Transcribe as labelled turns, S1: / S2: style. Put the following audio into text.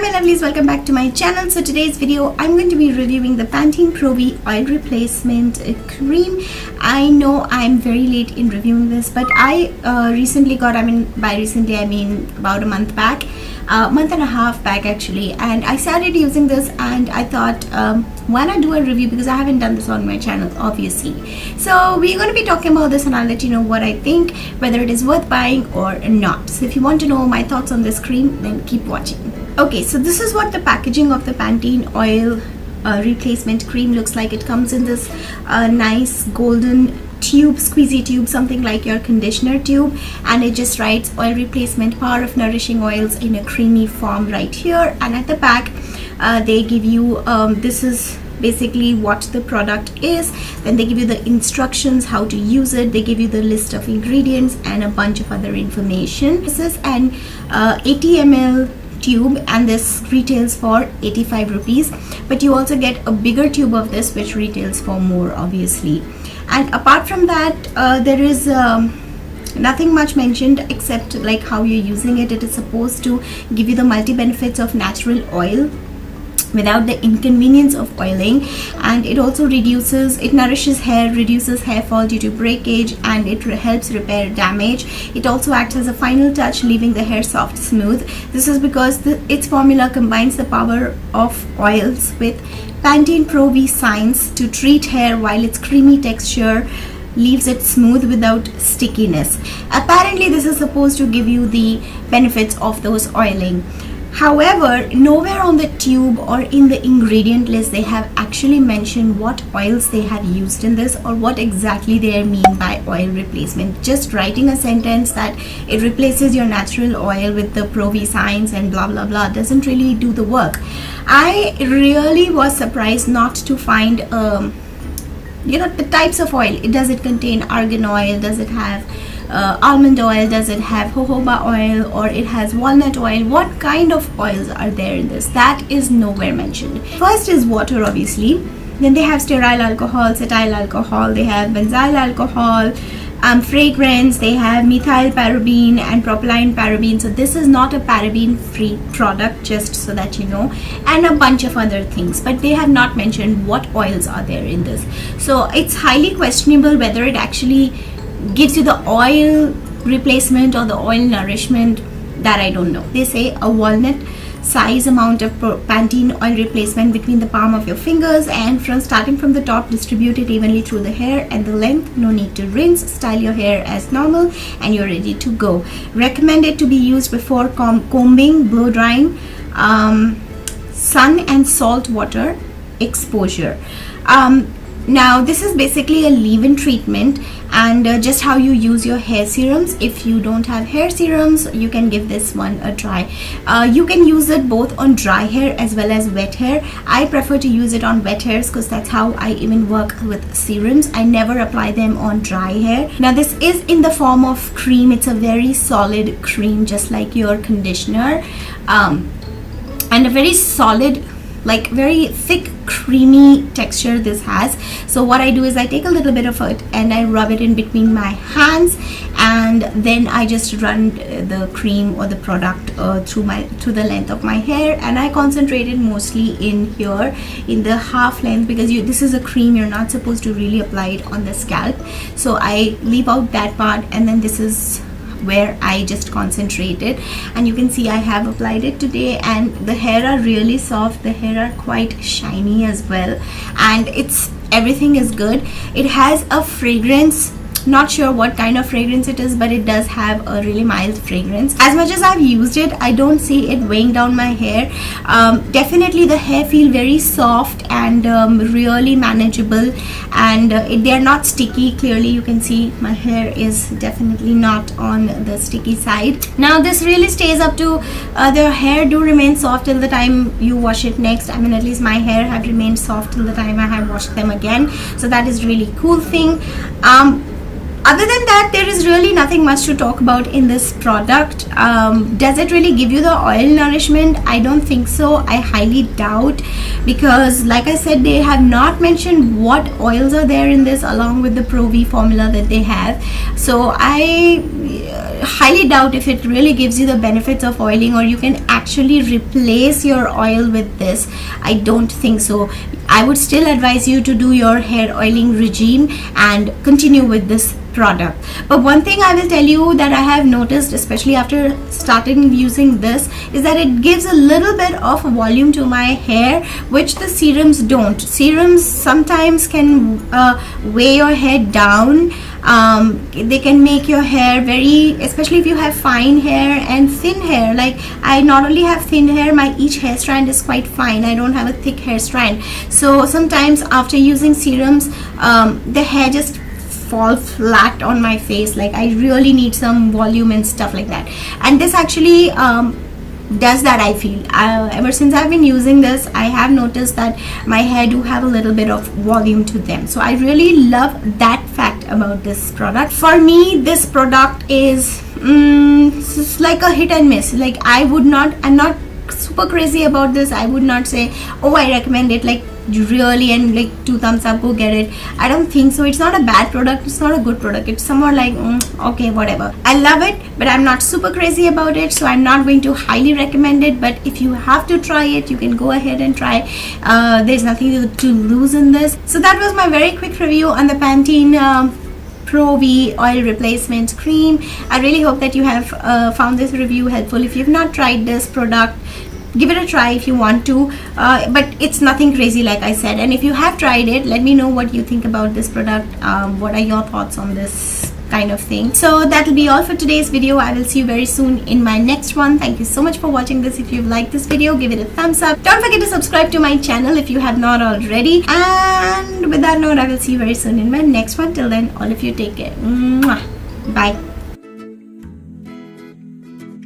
S1: my lovelies, welcome back to my channel. So today's video I'm going to be reviewing the Pantene Pro-V oil replacement cream. I know I'm very late in reviewing this, but I recently got, by recently I mean about a month and a half back actually, and I started using this and I thought why not do a review, because I haven't done this on my channel obviously. So we're going to be talking about this and I'll let you know what I think, whether it is worth buying or not. So if you want to know my thoughts on this cream, then keep watching. Okay, so this is what the packaging of the Pantene oil replacement cream looks like. It comes in this nice golden tube, squeezy tube, something like your conditioner tube, and it just writes oil replacement, power of nourishing oils in a creamy form right here. And at the back they give you this is basically what the product is. Then they give you the instructions how to use it. They give you the list of ingredients and a bunch of other information. This is an 80 ml tube and this retails for 85 rupees, but you also get a bigger tube of this which retails for more obviously. And apart from that there is nothing much mentioned except like how you're using it. It is supposed to give you the multi benefits of natural oil without the inconvenience of oiling, and it also nourishes hair, reduces hair fall due to breakage, and it helps repair damage. It also acts as a final touch, leaving the hair soft, smooth. This is because its formula combines the power of oils with Pantene Pro-V science to treat hair, while its creamy texture leaves it smooth without stickiness. Apparently this is supposed to give you the benefits of those oiling. However, nowhere on the tube or in the ingredient list they have actually mentioned what oils they have used in this or what exactly they mean by oil replacement. Just writing a sentence that it replaces your natural oil with the Pro-V science and blah blah blah doesn't really do the work. I really was surprised not to find the types of oil. Does it contain argan oil? Does it have almond oil? Does it have jojoba oil, or it has walnut oil? What kind of oils are there in this? That is nowhere mentioned. First is water obviously, then they have stearyl alcohol, cetyl alcohol, they have benzyl alcohol, fragrance, they have methyl paraben and propylene paraben. So this is not a paraben free product, just so that you know, and a bunch of other things, but they have not mentioned what oils are there in this. So it's highly questionable whether it actually gives you the oil replacement or the oil nourishment. That I don't know. They say a walnut size amount of Pantene oil replacement between the palm of your fingers, and starting from the top, distribute it evenly through the hair and the length. No need to rinse. Style your hair as normal and you're ready to go. Recommended to be used before combing, blow drying, sun and salt water exposure. Now this is basically a leave-in treatment, and just how you use your hair serums. If you don't have hair serums, you can give this one a try. You can use it both on dry hair as well as wet hair. I prefer to use it on wet hairs because that's how I even work with serums. I never apply them on dry hair. Now this is in the form of cream. It's a very solid cream, just like your conditioner, and a very solid, like very thick creamy texture this has. So what I do is I take a little bit of it and I rub it in between my hands, and then I just run the cream or the product through the length of my hair, and I concentrate it mostly in here in the half length, because this is a cream, you're not supposed to really apply it on the scalp. So I leave out that part, and then this is where I just concentrated, and you can see I have applied it today, and the hair are really soft, the hair are quite shiny as well, and everything is good. It has a fragrance, not sure what kind of fragrance it is, but it does have a really mild fragrance. As much as I've used it, I don't see it weighing down my hair. Definitely the hair feel very soft and really manageable, and they are not sticky. Clearly you can see my hair is definitely not on the sticky side. Now this really stays up to the hair do remain soft till the time you wash it next. At least my hair have remained soft till the time I have washed them again, so that is really cool thing. Other than that, there is really nothing much to talk about in this product. Does it really give you the oil nourishment? I don't think so. I highly doubt, because like I said, they have not mentioned what oils are there in this along with the Pro-V formula that they have. So I highly doubt if it really gives you the benefits of oiling, or you can actually replace your oil with this. I don't think so. I would still advise you to do your hair oiling regime and continue with this product. But one thing I will tell you that I have noticed, especially after starting using this, is that it gives a little bit of volume to my hair, which the serums don't. Serums sometimes can weigh your hair down. They can make your hair very, especially if you have fine hair and thin hair. Like I not only have thin hair, my each hair strand is quite fine. I don't have a thick hair strand. So sometimes after using serums, the hair just fall flat on my face. Like I really need some volume and stuff like that, and this actually does that. I feel ever since I've been using this, I have noticed that my hair do have a little bit of volume to them. So I really love that fact about this product. For me, this product is it's like a hit and miss. Like I'm not super crazy about this. I would not say, oh, I recommend it, like really, and like 2 thumbs up, go get it. I don't think so. It's not a bad product, it's not a good product. It's somewhat like okay, whatever. I love it, but I'm not super crazy about it, so I'm not going to highly recommend it. But if you have to try it, you can go ahead and try. There's nothing to lose in this. So that was my very quick review on the Pantene Pro V oil replacement cream. I really hope that you have found this review helpful. If you've not tried this product, give it a try if you want to, but it's nothing crazy, like I said. And if you have tried it, let me know what you think about this product. What are your thoughts on this kind of thing? So that'll be all for today's video. I will see you very soon in my next one. Thank you so much for watching this. If you've liked this video, give it a thumbs up. Don't forget to subscribe to my channel if you have not already. And with that note, I will see you very soon in my next one. Till then, all of you take care. Mwah. Bye.